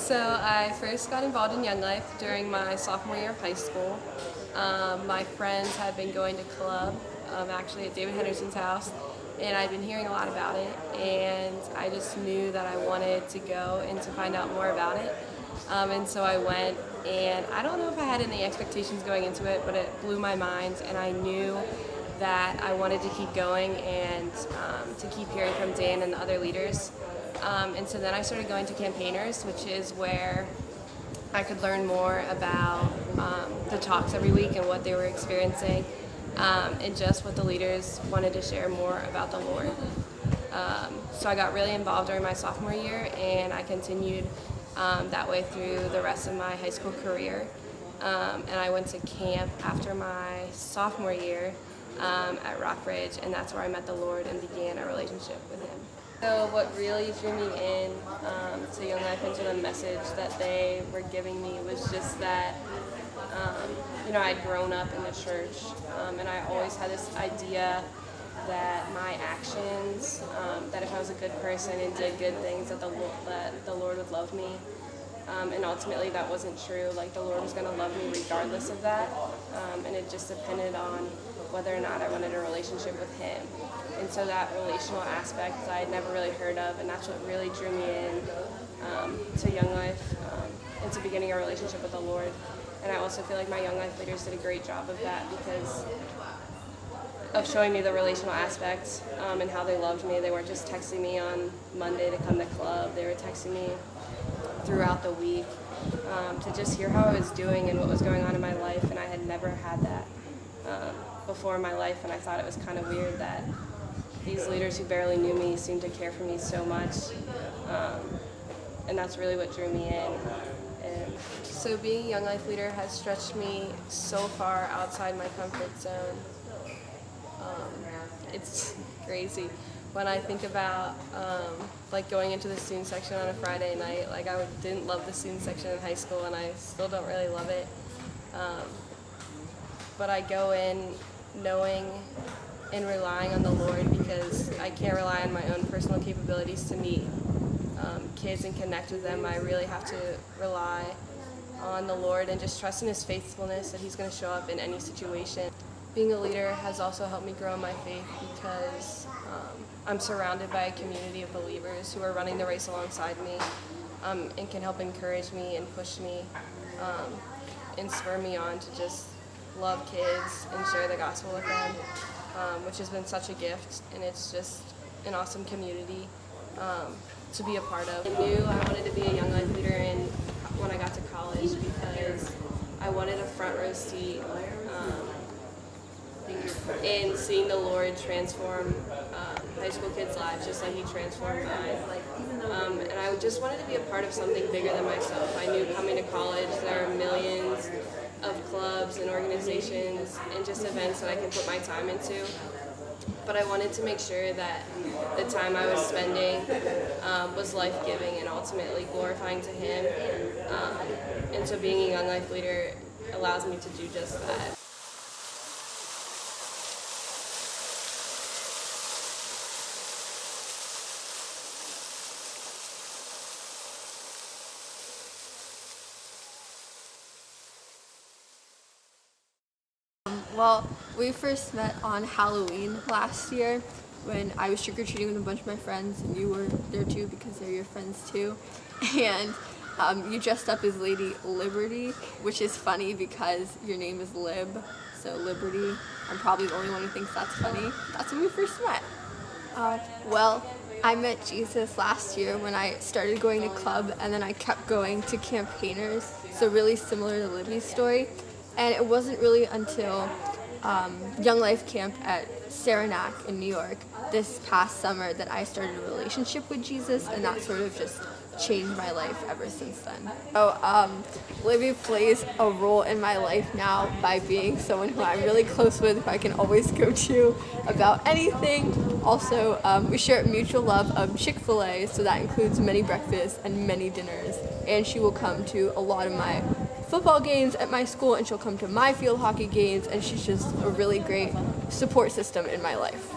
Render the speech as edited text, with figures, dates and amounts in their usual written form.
So I first got involved in Young Life during my sophomore year of high school. My friends had been going to club, actually at David Henderson's house, and I'd been hearing a lot about it, and I just knew that I wanted to go and to find out more about it. And so I went, and I don't know if I had any expectations going into it, but it blew my mind, and I knew that I wanted to keep going and to keep hearing from Dan and the other leaders. And so then I started going to campaigners, which is where I could learn more about the talks every week and what they were experiencing, and just what the leaders wanted to share more about the Lord. So I got really involved during my sophomore year, and I continued that way through the rest of my high school career. And I went to camp after my sophomore year at Rockbridge, and that's where I met the Lord and began a relationship with Him. So what really drew me in to Young Life and to the message that they were giving me was just that, I'd grown up in the church, and I always had this idea that my actions, that if I was a good person and did good things, that the Lord would love me. And ultimately that wasn't true. Like, the Lord was going to love me regardless of that, and it just depended on whether or not I wanted a relationship with Him. And so that relational aspect I had never really heard of, and that's what really drew me in to Young Life, and to beginning a relationship with the Lord. And I also feel like my Young Life leaders did a great job of that because of showing me the relational aspect and how they loved me. They weren't just texting me on Monday to come to club. They were texting me throughout the week to just hear how I was doing and what was going on in my life, and I had never had that before in my life, and I thought it was kind of weird that these leaders who barely knew me seemed to care for me so much, and that's really what drew me in. And so being a Young Life leader has stretched me so far outside my comfort zone. It's crazy. When I think about going into the student section on a Friday night, I didn't love the student section in high school, and I still don't really love it. But I go in knowing and relying on the Lord because I can't rely on my own personal capabilities to meet kids and connect with them. I really have to rely on the Lord and just trust in His faithfulness that He's going to show up in any situation. Being a leader has also helped me grow in my faith because I'm surrounded by a community of believers who are running the race alongside me, and can help encourage me and push me and spur me on to just love kids and share the gospel with them, which has been such a gift, and it's just an awesome community to be a part of. I knew I wanted to be a Young Life leader when I got to college because I wanted a front row seat in seeing the Lord transform high school kids' lives just like He transformed mine. And I just wanted to be a part of something bigger than myself. I knew coming to college there are millions of clubs and organizations and just events that I can put my time into. But I wanted to make sure that the time I was spending was life-giving and ultimately glorifying to Him. And so being a Young Life leader allows me to do just that. Well, we first met on Halloween last year when I was trick-or-treating with a bunch of my friends, and you were there too because they're your friends too. And you dressed up as Lady Liberty, which is funny because your name is Lib, so Liberty. I'm probably the only one who thinks that's funny. That's when we first met. Well, I met Jesus last year when I started going to club, and then I kept going to campaigners, so really similar to Libby's story. And it wasn't really until Young Life Camp at Saranac in New York this past summer that I started a relationship with Jesus, and that sort of just changed my life ever since then. So Libby plays a role in my life now by being someone who I'm really close with, who I can always go to about anything. Also, we share a mutual love of Chick-fil-A, so that includes many breakfasts and many dinners. And she will come to a lot of my football games at my school, and she'll come to my field hockey games, and she's just a really great support system in my life.